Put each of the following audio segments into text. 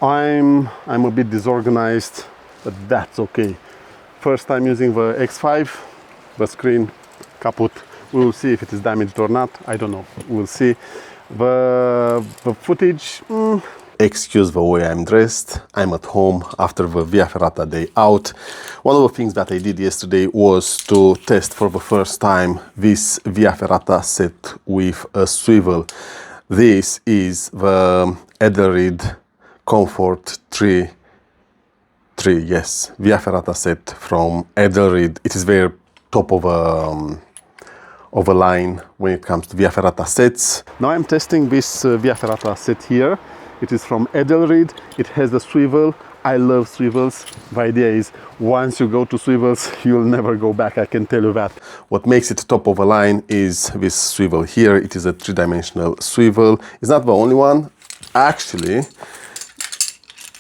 I'm a bit disorganized, but that's okay. First time using the X5, the screen kaput. We will see if it is damaged or not. I don't know. We'll see. The footage. Excuse the way I'm dressed. I'm at home after the Via Ferrata day out. One of the things that I did yesterday was to test for the first time this Via Ferrata set with a swivel. This is the Edelrid Comfort Tri. Yes, Via Ferrata set from Edelrid. It is very top of a line when it comes to Via Ferrata sets. Now I'm testing this Via Ferrata set here. It is from Edelrid. It has the swivel. I love swivels. The idea is once you go to swivels, you'll never go back, I can tell you that. What makes it top of the line is this swivel here. It is a three-dimensional swivel. It's not the only one. Actually,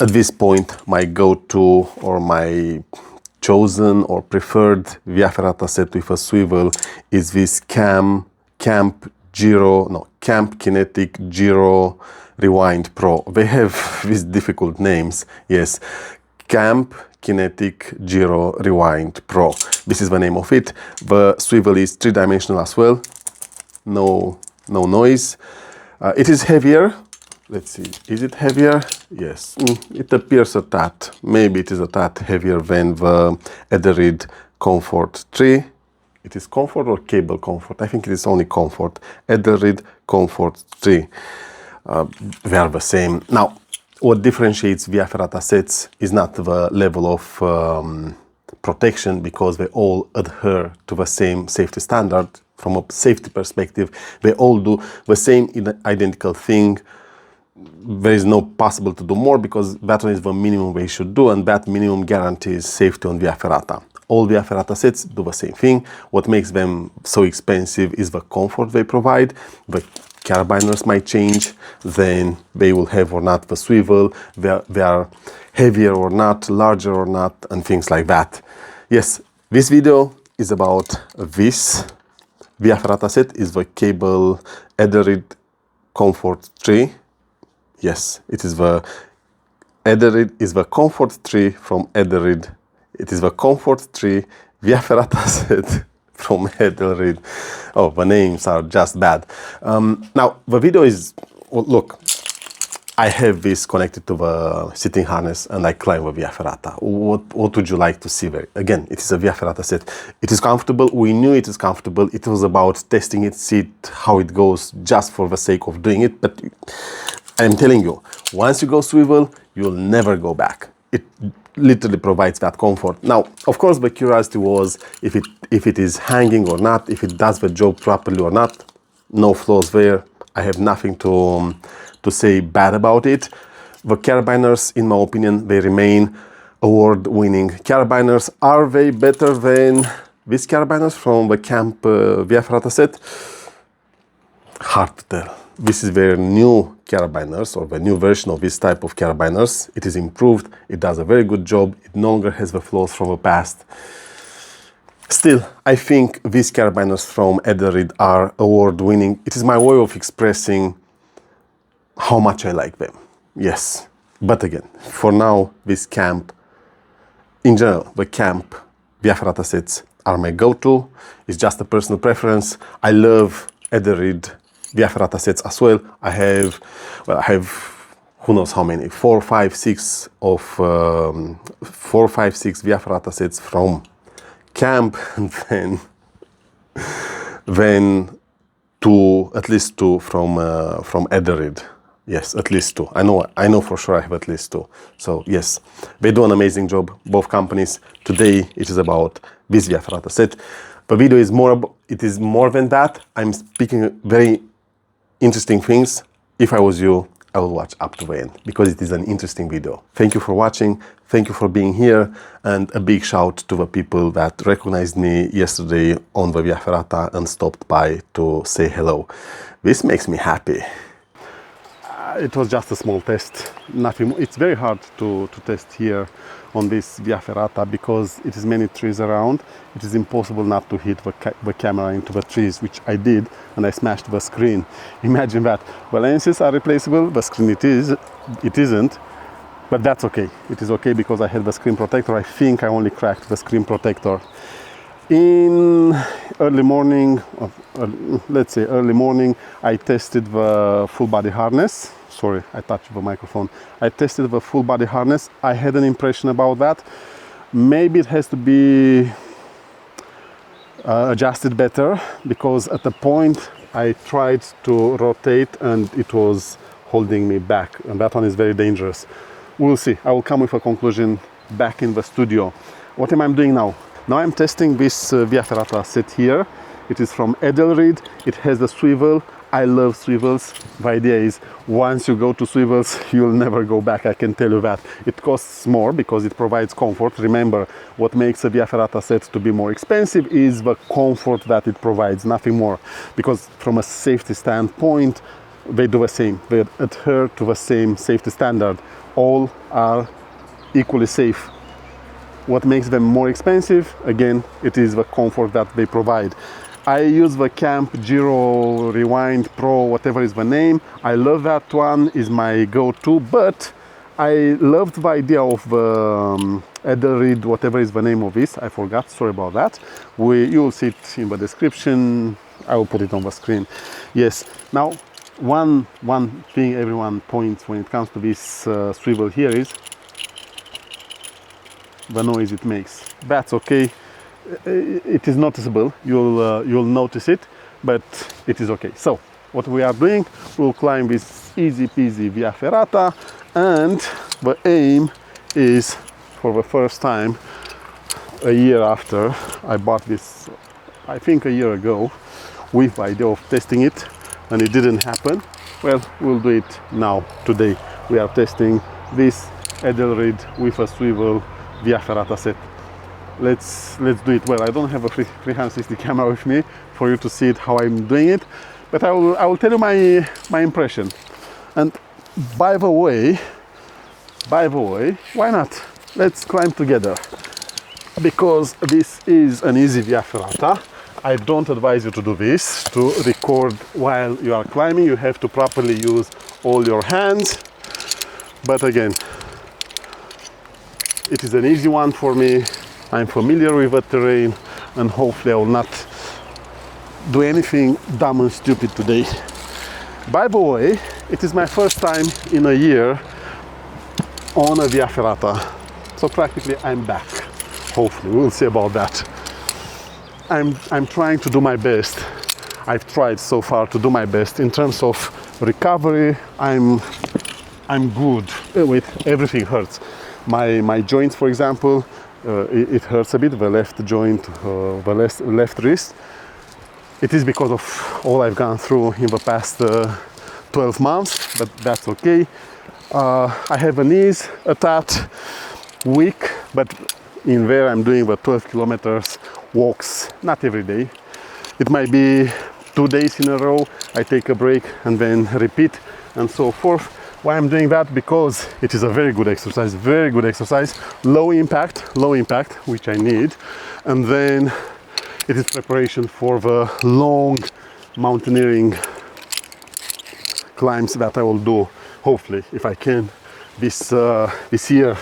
at this point, my go-to or my chosen or preferred Via Ferrata set with a swivel is this Camp Kinetic Gyro Rewind Pro. They have these difficult names. Yes, Camp Kinetic Gyro Rewind Pro. This is the name of it. The swivel is three-dimensional as well. No noise. It is heavier. Let's see, is it heavier? Yes, it appears a tad. Maybe it is a tad heavier than the Edelrid Comfort Tri. It is Comfort or Cable Comfort? I think it is only Comfort. Edelrid Comfort Tri. They are the same. Now, what differentiates Via Ferrata sets is not the level of protection, because they all adhere to the same safety standard. From a safety perspective, they all do the same identical thing. There is no possible to do more, because that one is the minimum they should do, and that minimum guarantees safety on Via Ferrata. All Via Ferrata sets do the same thing. What makes them so expensive is the comfort they provide. The Carabiners might change, then they will have or not the swivel, they are heavier or not, larger or not, and things like that. Yes, this video is about this Via Ferrata set. Is the Cable Edelrid Comfort Tri. Yes, it is the Edelrid is the Comfort Tri from Edelrid. It is the Comfort Tri Via Ferrata set from Edelrid. Oh, the names are just bad. Now, the video is, well, look, I have this connected to the sitting harness and I climb a Via Ferrata. What would you like to see there? Again, it is a Via Ferrata set. It is comfortable. We knew it is comfortable. It was about testing it, see how it goes, just for the sake of doing it. But I'm telling you, once you go swivel, you'll never go back. It literally provides that comfort. Now, of course, the curiosity was if it is hanging or not, if it does the job properly or not. No flaws there. I have nothing to say bad about it. The Carabiners, in my opinion, they remain award-winning Carabiners. Are they better than these Carabiners from the Camp Via Ferrata set? Hard to tell. This is their new Carabiners, or the new version of this type of Carabiners. It is improved. It does a very good job. It no longer has the flaws from the past. Still, I think these Carabiners from Edelrid are award-winning. It is my way of expressing how much I like them. Yes, but again, for now, this Camp, in general, the Camp Via Ferrata sets are my go-to. It's just a personal preference. I love Edelrid Via Ferrata sets as well. I have who knows how many, 4, 5, 6 Via Ferrata sets from Camp, and then at least two from Edelrid. Yes, at least 2. I know for sure I have at least 2. So yes, they do an amazing job, both companies. Today it is about this Via Ferrata set. The video is more than that. I'm speaking very interesting things. If I was you, I will watch up to the end, because it is an interesting video. Thank you for watching. Thank you for being here, and a big shout to the people that recognized me yesterday on the Via Ferrata and stopped by to say hello. This makes me happy. It was just a small test, nothing more. It's very hard to test here on this Via Ferrata, because it is many trees around. It is impossible not to hit the camera into the trees, which I did, and I smashed the screen. Imagine that. The lenses are replaceable, the screen it isn't. but that's okay. It is okay because I had the screen protector. I think I only cracked the screen protector in early morning, let's say early morning. I tested the full body harness. Sorry, I touched the microphone. I tested the full body harness. I had an impression about that. Maybe it has to be adjusted better, because at the point I tried to rotate and it was holding me back, and that one is very dangerous. We'll see. I will come with a conclusion back in the studio. What am I doing now? Now I'm testing this Via Ferrata set here. It is from Edelrid. It has the swivel. I love swivels. The idea is once you go to swivels, you'll never go back, I can tell you that. It costs more because it provides comfort. Remember, what makes a Via Ferrata set to be more expensive is the comfort that it provides, nothing more. Because from a safety standpoint, they do the same. They adhere to the same safety standard. All are equally safe. What makes them more expensive? Again, it is the comfort that they provide. I use the Gyro Rewind Pro, whatever is the name. I love that one, is my go-to, but I loved the idea of the Edelrid, whatever is the name of this. I forgot, sorry about that. You'll see it in the description. I will put it on the screen. Yes, now one thing everyone points when it comes to this swivel here is the noise it makes. That's okay. It is noticeable. You'll notice it, but it is okay. So what we are doing, we'll climb this easy peasy Via Ferrata, and the aim is, for the first time a year after I bought this, I think a year ago, with the idea of testing it, and it didn't happen. Well, we'll do it now. Today we are testing this Edelrid with a swivel Via Ferrata set. Let's do it. Well, I don't have a 360 camera with me for you to see it how I'm doing it, but I will tell you my impression. And by the way, why not? Let's climb together, because this is an easy Via Ferrata. I don't advise you to do this, to record while you are climbing. You have to properly use all your hands, but again, it is an easy one for me. I'm familiar with the terrain, and hopefully I will not do anything dumb and stupid today. By the way, it is my first time in a year on a Via Ferrata, so practically I'm back. Hopefully, we'll see about that. I'm trying to do my best. I've tried so far to do my best in terms of recovery. I'm good. Wait, everything hurts. My joints, for example, it hurts a bit, the left joint, the left wrist. It is because of all I've gone through in the past 12 months, but that's okay. I have the knees a tad weak, but in there I'm doing the 12 kilometers walks, not every day. It might be 2 days in a row, I take a break and then repeat, and so forth. Why I'm doing that? Because it is a very good exercise, low impact, which I need, and then it is preparation for the long mountaineering climbs that I will do, hopefully, if I can, this year.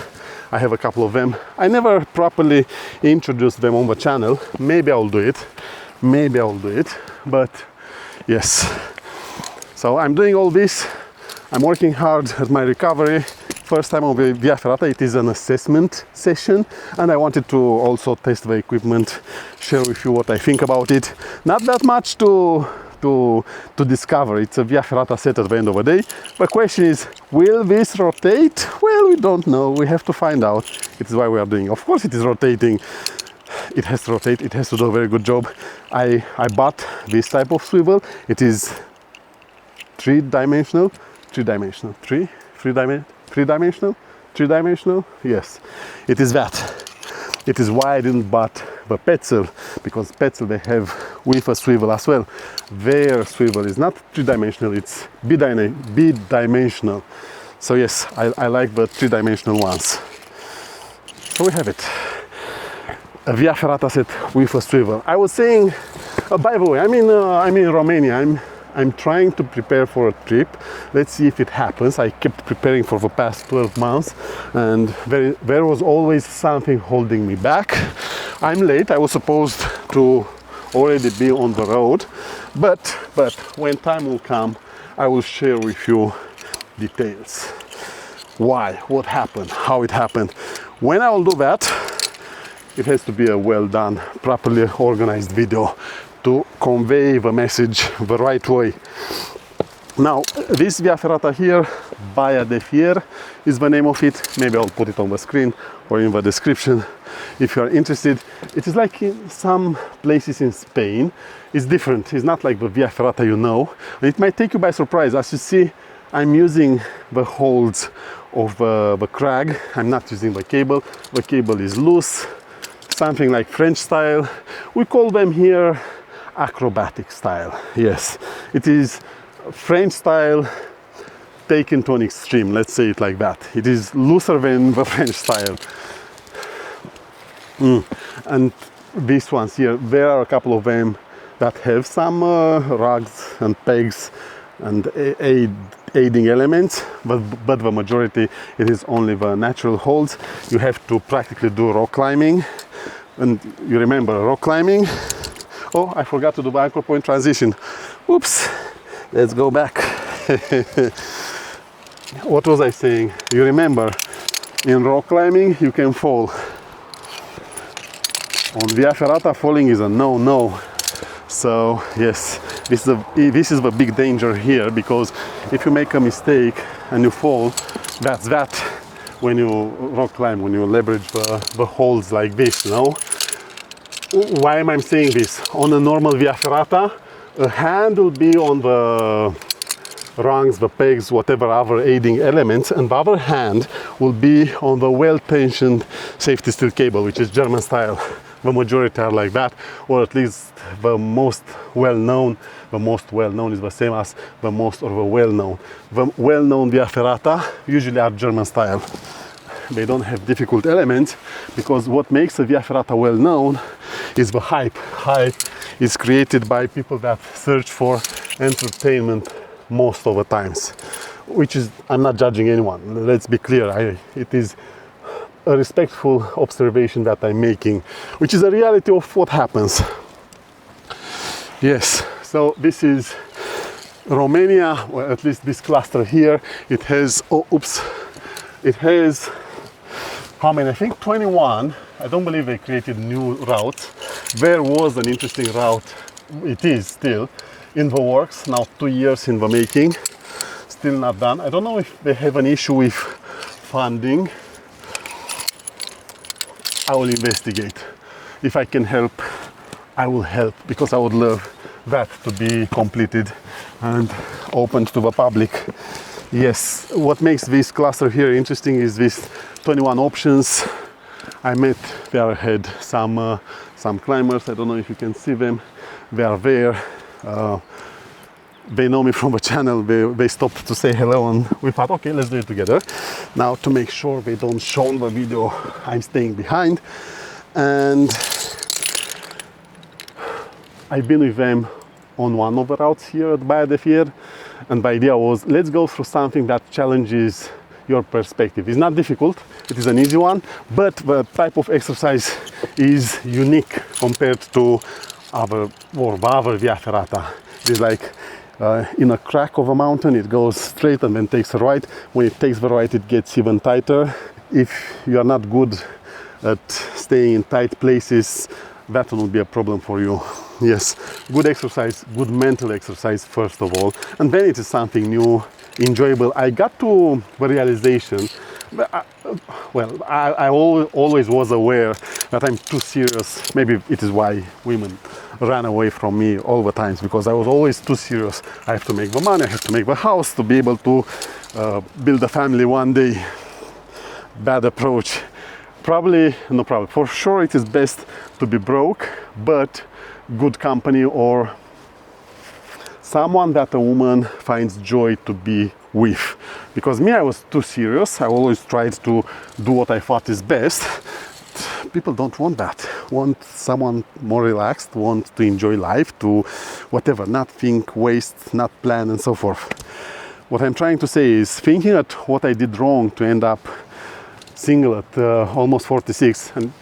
I have a couple of them. I never properly introduced them on the channel. Maybe I'll do it, but yes. So I'm doing all this. I'm working hard at my recovery. First time on the Via Ferrata, it is an assessment session, and I wanted to also test the equipment, share with you what I think about it. Not that much to discover. It's a Via Ferrata set at the end of the day. The question is, will this rotate? Well, we don't know. We have to find out. It's why we are doing. Of course, it is rotating. It has to rotate. It has to do a very good job. I bought this type of swivel. It is three-dimensional. Yes, it is that. It is why I didn't buy the Petzl, because Petzl they have with a swivel as well. Their swivel is not three-dimensional, it's bi-dimensional. So yes, I like the three-dimensional ones. So we have it. A Via Ferrata set with a swivel. I was saying, by the way, I'm in Romania. I'm trying to prepare for a trip. Let's see if it happens. I kept preparing for the past 12 months and there was always something holding me back. I'm late. I was supposed to already be on the road, but when time will come, I will share with you details. Why, what happened, how it happened. When I will do that, it has to be a well done, properly organized video to convey the message the right way. Now, this Via Ferrata here, Baia de Fier is the name of it. Maybe I'll put it on the screen or in the description if you are interested. It is like in some places in Spain. It's different. It's not like the Via Ferrata you know. It might take you by surprise. As you see, I'm using the holds of the crag. I'm not using the cable. The cable is loose, something like French style. We call them here acrobatic style. Yes, it is French style taken to an extreme, let's say it like that. It is looser than the French style. And these ones here, there are a couple of them that have some rugs and pegs and aiding elements, but the majority, it is only the natural holds. You have to practically do rock climbing. And you remember rock climbing. Oh, I forgot to do the anchor point transition. Oops, let's go back. What was I saying? You remember, in rock climbing, you can fall. On Via Ferrata, falling is a no-no. So, yes, this is the big danger here, because if you make a mistake and you fall, that's that when you rock climb, when you leverage the holds like this, you know? Why am I saying this? On a normal Via Ferrata, a hand will be on the rungs, the pegs, whatever other aiding elements, and the other hand will be on the well-tensioned safety steel cable, which is German style. The majority are like that, or at least the most well-known. The most well-known is the same as the most or the well-known. The well-known Via Ferrata usually are German style. They don't have difficult elements, because what makes a Via Ferrata well known is the hype. Hype is created by people that search for entertainment most of the times, which is, I'm not judging anyone, let's be clear. It is a respectful observation that I'm making, which is a reality of what happens. Yes, so this is Romania, or at least this cluster here. It has, it has, how many? I think 21. I don't believe they created new routes. There was an interesting route, it is still in the works, now 2 years in the making, still not done. I don't know if they have an issue with funding. I will investigate. If I can help, I will help, because I would love that to be completed and opened to the public. Yes, what makes this cluster here interesting is this 21 options. I met there, had some climbers. I don't know if you can see them. They are there. They know me from the channel. They stopped to say hello, and we thought, okay, let's do it together. Now, to make sure they don't show the video, I'm staying behind. And I've been with them on one of the routes here at Baia de Fier, and the idea was, let's go through something that challenges your perspective. It's not difficult, it is an easy one, but the type of exercise is unique compared to other Via Ferrata. It is like in a crack of a mountain, it goes straight and then takes a right. When it takes the right, it gets even tighter. If you are not good at staying in tight places, that will be a problem for you. Yes, good exercise, good mental exercise first of all, and then it is something new, enjoyable. I got to the realization, I always was aware that I'm too serious. Maybe it is why women ran away from me all the times, because I was always too serious. I have to make the money, I have to make the house to be able to build a family one day. Bad approach. For sure it is best to be broke, but good company, or someone that a woman finds joy to be with. Because me, I was too serious. I always tried to do what I thought is best. people don't want that. Want someone more relaxed, want to enjoy life, to whatever, not think, waste, not plan, and so forth. What I'm trying to say is, thinking at what I did wrong to end up single at almost 46, and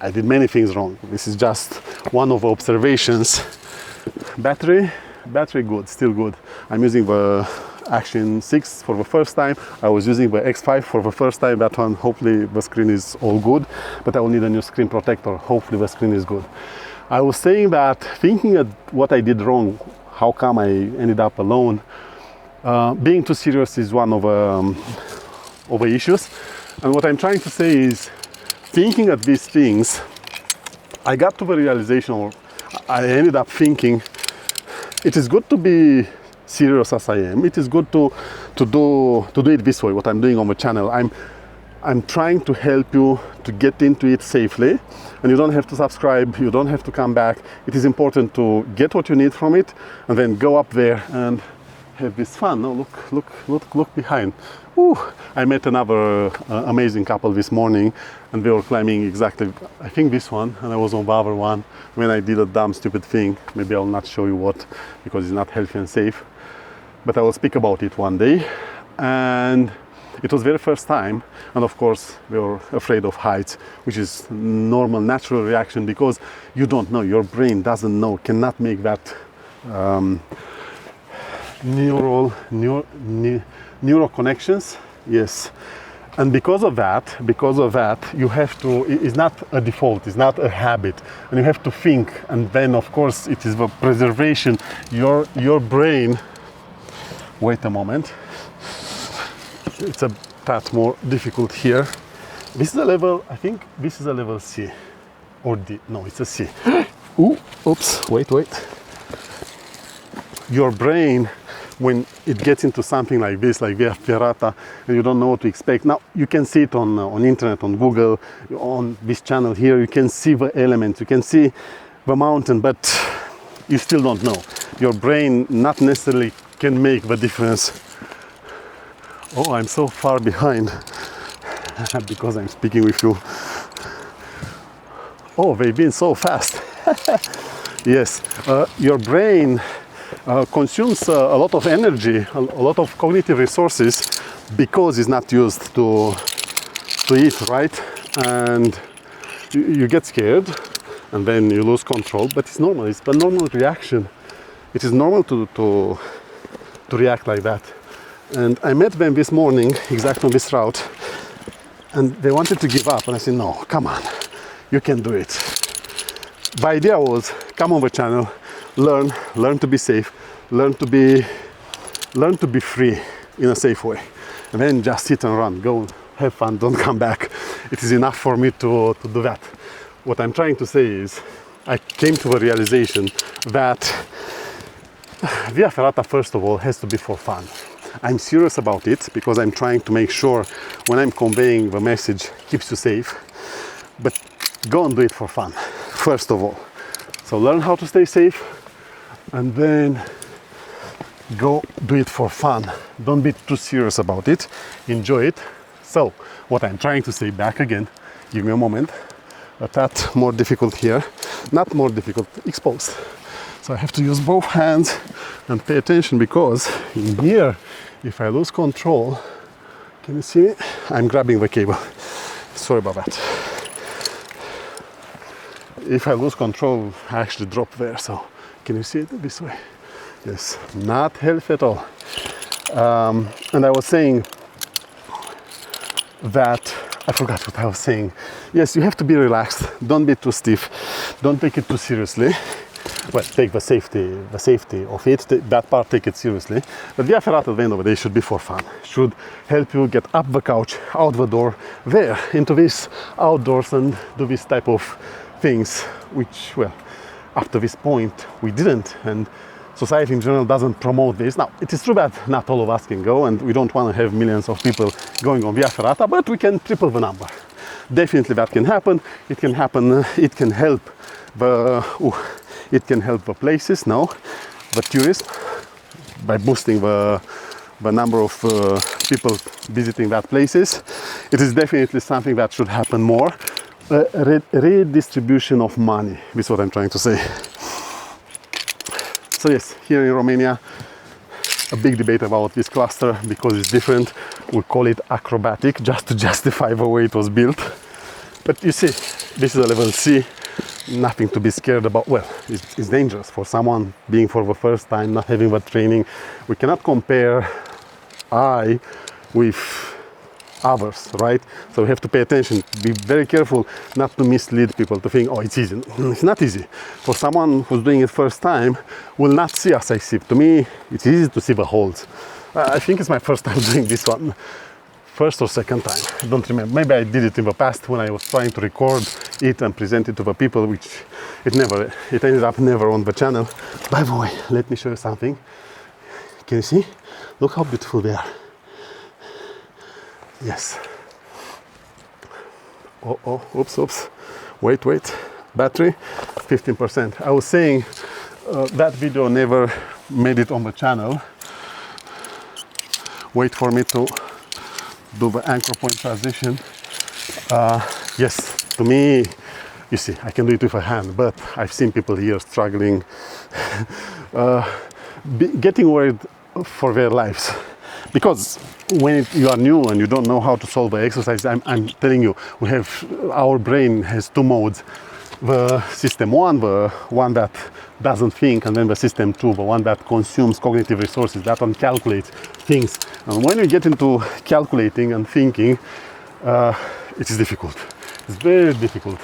I did many things wrong. This is just one of the observations. Battery good, still good. I'm using the Action 6 for the first time. I was using the X5 for the first time. That one, hopefully the screen is all good, but I will need a new screen protector. Hopefully the screen is good. I was saying that, thinking at what I did wrong, how come I ended up alone, being too serious is one of the issues. And what I'm trying to say is, thinking at these things, I got to the realization, or I ended up thinking, it is good to be serious as I am. It is good to do it this way, what I'm doing on the channel. I'm trying to help you to get into it safely, and you don't have to subscribe, you don't have to come back. It is important to get what you need from it and then go up there and have this fun. Oh, look behind. Ooh, I met another amazing couple this morning, and they were climbing exactly, I think, this one, and I was on the other one when I did a dumb, stupid thing. Maybe I'll not show you what, because it's not healthy and safe, but I will speak about it one day. And it was their first time, and of course they were afraid of heights, which is normal, natural reaction, because you don't know, your brain doesn't know, cannot make that neural connections. Yes. And because of that, you have to, it's not a default, it's not a habit, and you have to think. And then of course it is the preservation, your brain. Wait a moment, it's a tad more difficult here. This is a level, I think this is a level C or D. No, it's a C. Ooh, oops, wait. Your brain, when it gets into something like this, like via Ferrata, and you don't know what to expect. Now, you can see it on internet, on Google, on this channel here, you can see the elements, you can see the mountain, but you still don't know. Your brain not necessarily can make the difference. Oh, I'm so far behind because I'm speaking with you. Oh, they've been so fast. Yes, your brain consumes a lot of energy, a lot of cognitive resources, because it's not used to eat, right? And you get scared, and then you lose control. But it's normal. It's a normal reaction. It is normal to react like that. And I met them this morning, exactly on this route, and they wanted to give up. And I said, no, come on, you can do it. The idea was, come on the channel, learn to be safe, learn to be free in a safe way, and then just sit and run, go have fun, don't come back. It is enough for me to do that. What I'm trying to say is, I came to the realization that Via Ferrata, first of all, has to be for fun. I'm serious about it because I'm trying to make sure when I'm conveying the message keeps you safe, but go and do it for fun, first of all. So learn how to stay safe, and then go do it for fun. Don't be too serious about it. Enjoy it. So what I'm trying to say, back again, give me a moment, a tad more difficult here, not more difficult, exposed. So I have to use both hands and pay attention, because in here, if I lose control, can you see me? I'm grabbing the cable. Sorry about that. If I lose control, I actually drop there. So can you see it this way? Yes, not healthy at all. And I was saying that, I forgot what I was saying. Yes, you have to be relaxed. Don't be too stiff. Don't take it too seriously. Well, take the safety of it. That part, take it seriously. But Via Ferrata, at the end of the day, should be for fun. Should help you get up the couch, out the door, there, into this outdoors, and do this type of things, which, well, up to this point, we didn't. And society in general doesn't promote this. Now, it is true that not all of us can go, and we don't want to have millions of people going on Via Ferrata, but we can triple the number. Definitely that can happen. It can happen. It can help the places now, the tourists, by boosting the number of people visiting that places. It is definitely something that should happen more. redistribution of money. This is what I'm trying to say. So yes, here in Romania, a big debate about this cluster because it's different. We call it acrobatic just to justify the way it was built. But you see, this is a level C, nothing to be scared about. Well, it's dangerous for someone being for the first time, not having the training. We cannot compare I with others, right? So we have to pay attention, be very careful not to mislead people to think, oh, it's easy. It's not easy. For someone who's doing it first time, will not see as I see. To me, it's easy to see the holes. I think it's my first time doing this one. First or second time, I don't remember. Maybe I did it in the past when I was trying to record it and present it to the people, which it ended up never on the channel. By the way, let me show you something. Can you see? Look how beautiful they are. Yes. Oh, oops. Wait. Battery, 15%. I was saying that video never made it on the channel. Wait for me to do the anchor point transition. Yes, to me, you see, I can do it with a hand, but I've seen people here struggling, getting worried for their lives. Because when you are new and you don't know how to solve the exercise, I'm telling you, our brain has two modes. The system one, the one that doesn't think, and then the system two, the one that consumes cognitive resources, that one calculates things. And when you get into calculating and thinking, it is difficult. It's very difficult.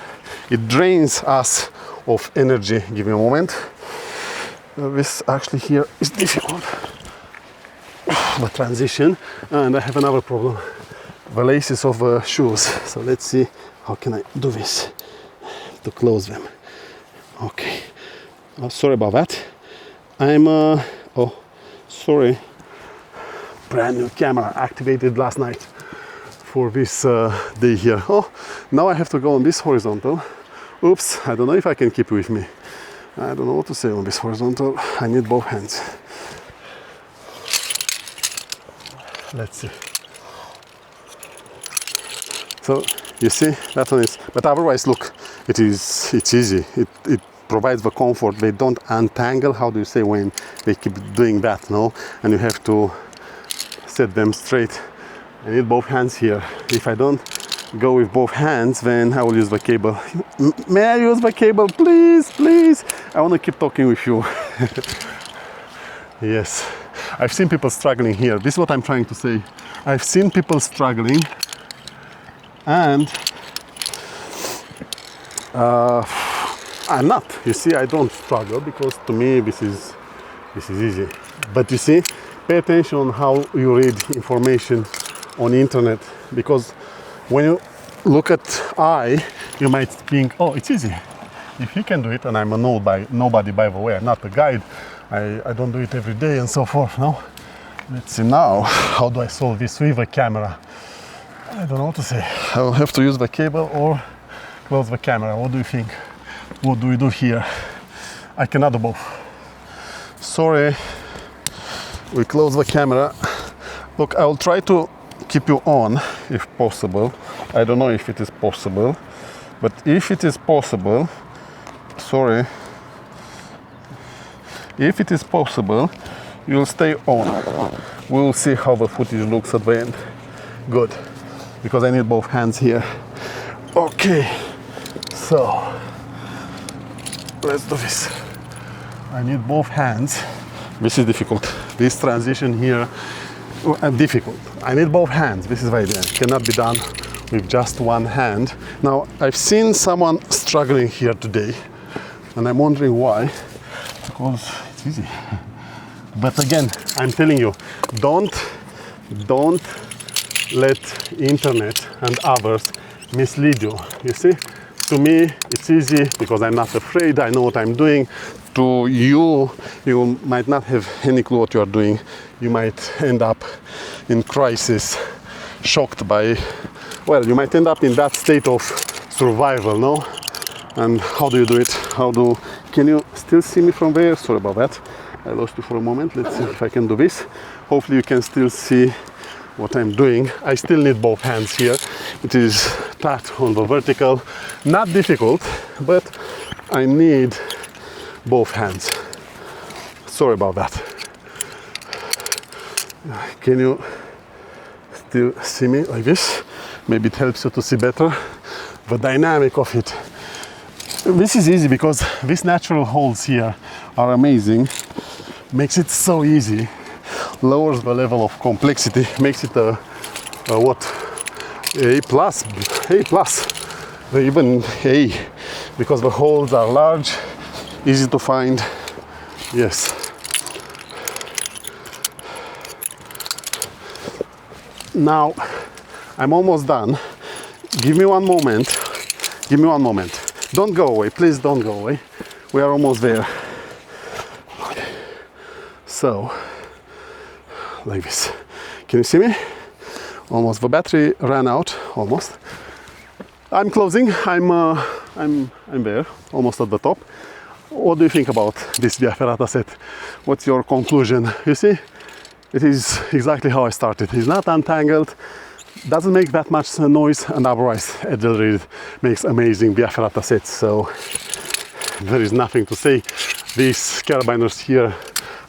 It drains us of energy. Give me a moment. This actually here is difficult. The transition, and I have another problem. The laces of the shoes. So let's see how can I do this to close them. Okay. Oh, sorry about that. Sorry. Brand new camera activated last night for this day here. Oh, now I have to go on this horizontal. Oops, I don't know if I can keep with me. I don't know what to say on this horizontal. I need both hands. Let's see. So you see that one is, but otherwise look, it's easy. It provides the comfort. They don't untangle. How do you say when they keep doing that? No, and you have to set them straight. I need both hands here. If I don't go with both hands, then I will use the cable. May I use the cable, please? I want to keep talking with you. Yes. I've seen people struggling here. This is what I'm trying to say. I've seen people struggling, and I'm not. You see, I don't struggle because to me this is easy. But you see, pay attention on how you read information on the internet, because when you look at you might think, oh, it's easy. If he can do it, and I'm a nobody by the way, I'm not a guide. I don't do it every day and so forth, no? Let's see now, how do I solve this with a camera? I don't know what to say. I will have to use the cable or close the camera. What do you think? What do we do here? I cannot do both. Sorry, we close the camera. Look, I will try to keep you on if possible. I don't know if it is possible, but if it is possible, sorry, if it is possible, you'll stay on. We'll see how the footage looks at the end. Good, because I need both hands here. Okay, so let's do this. I need both hands. This is difficult. This transition here, difficult. I need both hands. This is the idea. It cannot be done with just one hand. Now, I've seen someone struggling here today, and I'm wondering why. Because it's easy. But again, I'm telling you, don't let internet and others mislead you. You see, to me, it's easy because I'm not afraid. I know what I'm doing. To you, you might not have any clue what you are doing. You might end up in crisis, shocked by, well, you might end up in that state of survival, no? And how do you do it? Can you still see me from there? Sorry about that. I lost you for a moment. Let's see if I can do this. Hopefully you can still see what I'm doing. I still need both hands here. It is pat on the vertical. Not difficult, but I need both hands. Sorry about that. Can you still see me like this? Maybe it helps you to see better the dynamic of it. This is easy because these natural holds here are amazing. Makes it so easy. Lowers the level of complexity. Makes it a what? A plus, even A, because the holes are large, easy to find. Yes. Now I'm almost done. Give me one moment. Give me one moment. Don't go away, please don't go away. We are almost there. Okay. So, like this. Can you see me? Almost. The battery ran out. Almost. I'm closing. I'm there. Almost at the top. What do you think about this Ferrata set? What's your conclusion? You see, it is exactly how I started. It's not untangled. Doesn't make that much noise, and otherwise Edelrid makes amazing Ferrata sets, so there is nothing to say. These carabiners here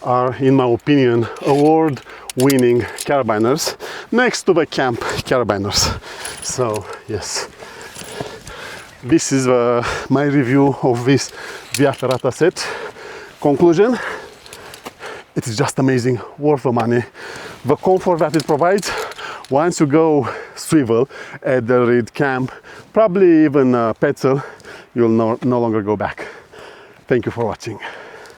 are, in my opinion, award-winning carabiners next to the camp carabiners. So yes, this is my review of this Ferrata set. Conclusion: it is just amazing, worth the money. The comfort that it provides. Once you go Swivel, Edelrid, camp, probably even Petzl, you'll no longer go back. Thank you for watching.